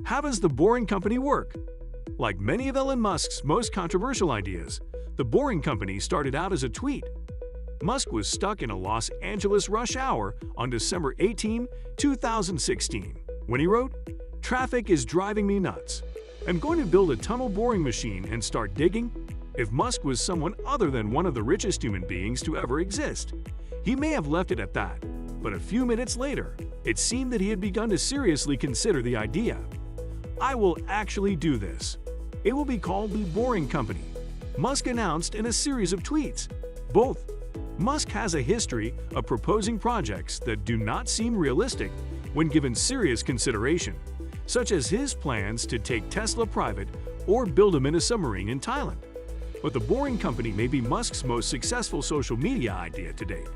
How does the Boring Company work? Like many of Elon Musk's most controversial ideas, the Boring Company started out as a tweet. Musk was stuck in a Los Angeles rush hour on December 18, 2016, when he wrote, "Traffic is driving me nuts. I'm going to build a tunnel boring machine and start digging." If Musk was someone other than one of the richest human beings to ever exist, he may have left it at that. But a few minutes later, it seemed that he had begun to seriously consider the idea. "I will actually do this. It will be called the Boring Company," Musk announced in a series of tweets. Musk has a history of proposing projects that do not seem realistic when given serious consideration, such as his plans to take Tesla private or build a mini submarine in Thailand. But the Boring Company may be Musk's most successful social media idea to date.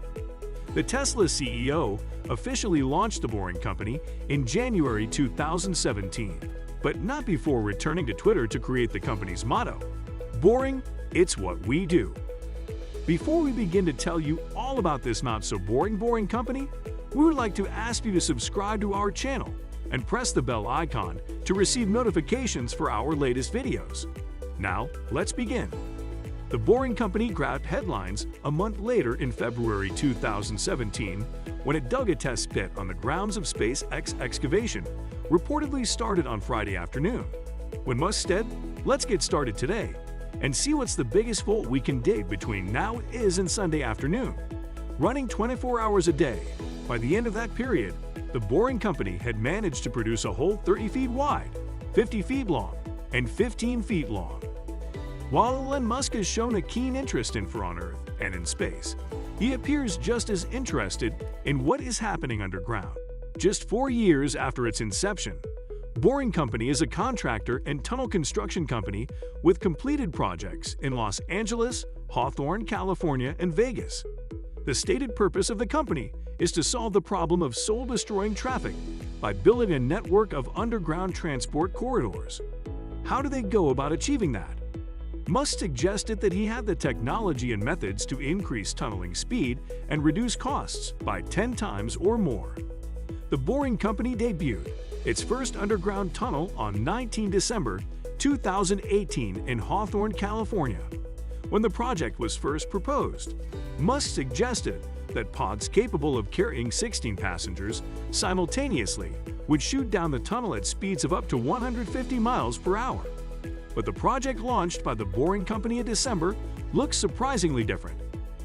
The Tesla CEO officially launched the Boring Company in January 2017, but not before returning to Twitter to create the company's motto, "Boring, it's what we do." Before we begin to tell you all about this not-so-boring company, we would like to ask you to subscribe to our channel and press the bell icon to receive notifications for our latest videos. Now, let's begin. The Boring Company grabbed headlines a month later in February 2017 when it dug a test pit on the grounds of SpaceX excavation, reportedly started on Friday afternoon. When Musk said, "Let's get started today and see what's the biggest hole we can dig between now and Sunday afternoon," running 24 hours a day. By the end of that period, the Boring Company had managed to produce a hole 30 feet wide, 50 feet long, and 15 feet long. While Elon Musk has shown a keen interest in on Earth and in space, he appears just as interested in what is happening underground. Just 4 years after its inception, Boring Company is a contractor and tunnel construction company with completed projects in Los Angeles, Hawthorne, California, and Vegas. The stated purpose of the company is to solve the problem of soul-destroying traffic by building a network of underground transport corridors. How do they go about achieving that? Musk suggested that he had the technology and methods to increase tunneling speed and reduce costs by 10 times or more. The Boring Company debuted its first underground tunnel on 19 December 2018 in Hawthorne, California. When the project was first proposed, Musk suggested that pods capable of carrying 16 passengers simultaneously would shoot down the tunnel at speeds of up to 150 miles per hour. But the project launched by the Boring Company in December looks surprisingly different.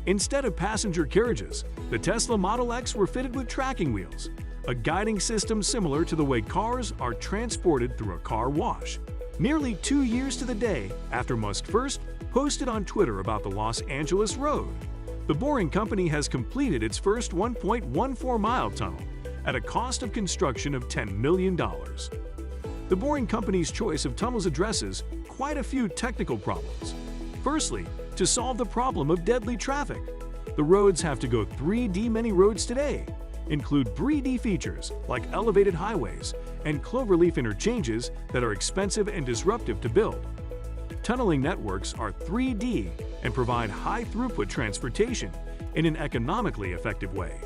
Instead of passenger carriages, the Tesla Model X were fitted with tracking wheels, a guiding system similar to the way cars are transported through a car wash. Nearly 2 years to the day after Musk first posted on Twitter about the Los Angeles road, the Boring Company has completed its first 1.14-mile tunnel at a cost of construction of $10 million. The Boring Company's choice of tunnels addresses quite a few technical problems. Firstly, to solve the problem of deadly traffic, the roads have to go 3D. Many roads today include 3D features like elevated highways and cloverleaf interchanges that are expensive and disruptive to build. Tunneling networks are 3D and provide high-throughput transportation in an economically effective way.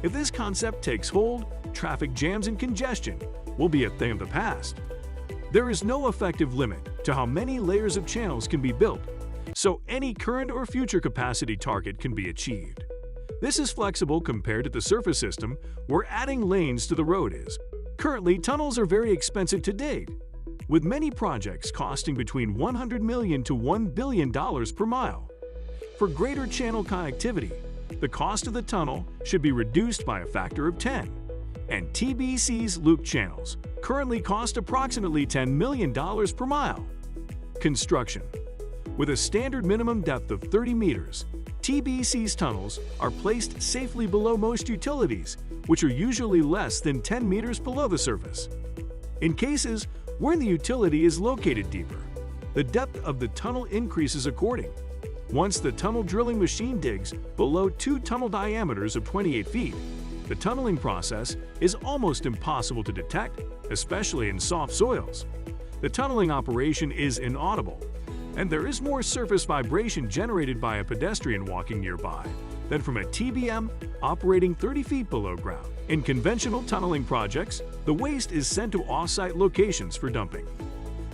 If this concept takes hold, traffic jams and congestion will be a thing of the past. There is no effective limit to how many layers of channels can be built, so any current or future capacity target can be achieved. This is flexible compared to the surface system, where adding lanes to the road is. Currently, tunnels are very expensive to date, with many projects costing between $100 million to $1 billion per mile. For greater channel connectivity, the cost of the tunnel should be reduced by a factor of 10, and TBC's loop channels currently cost approximately $10 million per mile. Construction. With a standard minimum depth of 30 meters, TBC's tunnels are placed safely below most utilities, which are usually less than 10 meters below the surface. In cases where the utility is located deeper, the depth of the tunnel increases accordingly. Once the tunnel drilling machine digs below 2 tunnel diameters of 28 feet, the tunneling process is almost impossible to detect, especially in soft soils. The tunneling operation is inaudible, and there is more surface vibration generated by a pedestrian walking nearby than from a TBM operating 30 feet below ground. In conventional tunneling projects, the waste is sent to off-site locations for dumping.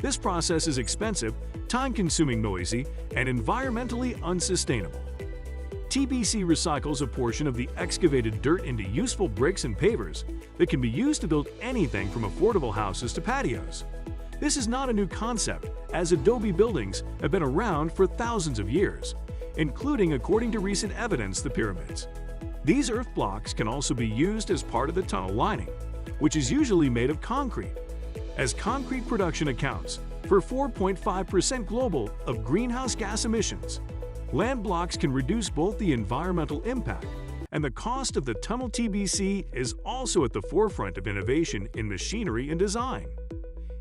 This process is expensive, time-consuming, noisy, and environmentally unsustainable. TBC recycles a portion of the excavated dirt into useful bricks and pavers that can be used to build anything from affordable houses to patios. This is not a new concept, as adobe buildings have been around for thousands of years, including, according to recent evidence, the pyramids. These earth blocks can also be used as part of the tunnel lining, which is usually made of concrete, as concrete production accounts for 4.5% global of greenhouse gas emissions. Land blocks can reduce both the environmental impact and the cost of the tunnel. TBC is also at the forefront of innovation in machinery and design.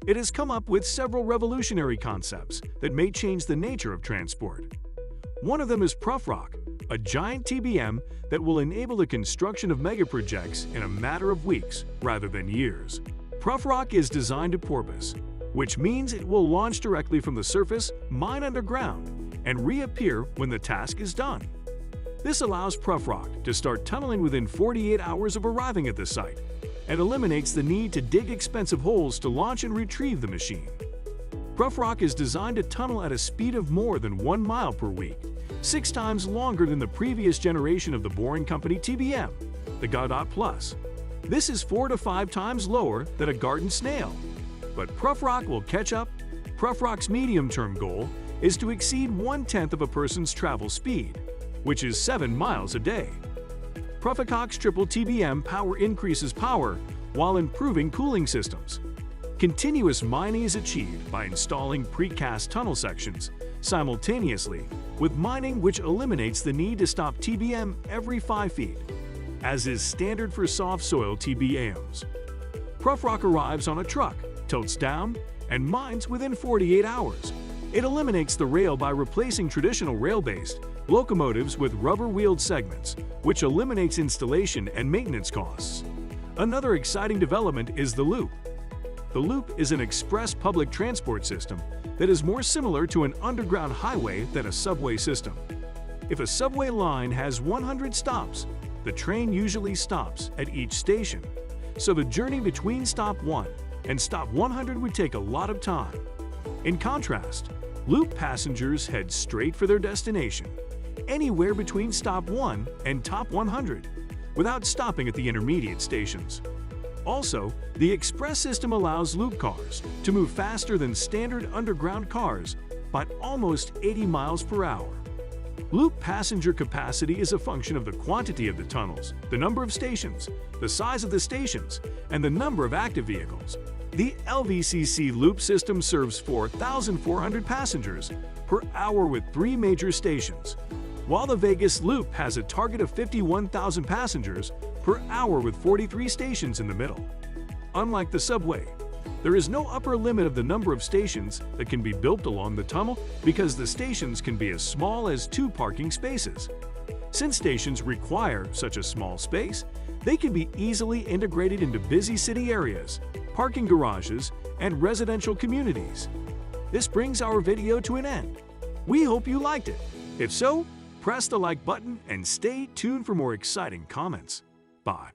It has come up with several revolutionary concepts that may change the nature of transport. One of them is PruffRock, a giant TBM that will enable the construction of megaprojects in a matter of weeks rather than years. PruffRock is designed to porpoise, which means it will launch directly from the surface, mine underground, and reappear when the task is done. This allows PruffRock to start tunneling within 48 hours of arriving at the site and eliminates the need to dig expensive holes to launch and retrieve the machine. PruffRock is designed to tunnel at a speed of more than 1 mile per week, 6 times longer than the previous generation of the Boring Company TBM, the Godot Plus. This is 4 to 5 times lower than a garden snail. But PruffRock will catch up. PruffRock's medium-term goal is to exceed 1/10 of a person's travel speed, which is 7 miles a day. PruffRock's triple TBM power increases power while improving cooling systems. Continuous mining is achieved by installing precast tunnel sections simultaneously with mining, which eliminates the need to stop TBM every 5 feet, as is standard for soft soil TBMs. PruffRock arrives on a truck, tilts down, and mines within 48 hours. It eliminates the rail by replacing traditional rail-based locomotives with rubber-wheeled segments, which eliminates installation and maintenance costs. Another exciting development is the Loop. The Loop is an express public transport system that is more similar to an underground highway than a subway system. If a subway line has 100 stops, the train usually stops at each station, so the journey between stop 1 and stop 100 would take a lot of time. In contrast, Loop passengers head straight for their destination, anywhere between stop 1 and top 100, without stopping at the intermediate stations. Also, the express system allows Loop cars to move faster than standard underground cars by almost 80 miles per hour. Loop passenger capacity is a function of the quantity of the tunnels, the number of stations, the size of the stations, and the number of active vehicles. The LVCC Loop system serves 4,400 passengers per hour with 3 major stations, while the Vegas Loop has a target of 51,000 passengers per hour with 43 stations in the middle. Unlike the subway, there is no upper limit of the number of stations that can be built along the tunnel because the stations can be as small as 2 parking spaces. Since stations require such a small space, they can be easily integrated into busy city areas, parking garages, and residential communities. This brings our video to an end. We hope you liked it. If so, press the like button and stay tuned for more exciting comments. Bye.